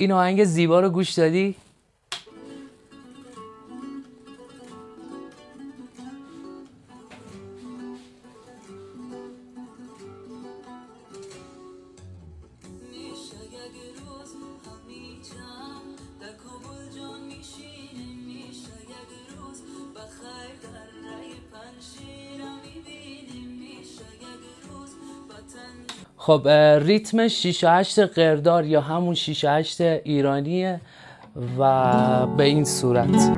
این آهنگ زیبا رو گوش دادی؟ خب ریتم 6 و 8 قردار یا همون 6 و 8 ایرانیه و به این صورت.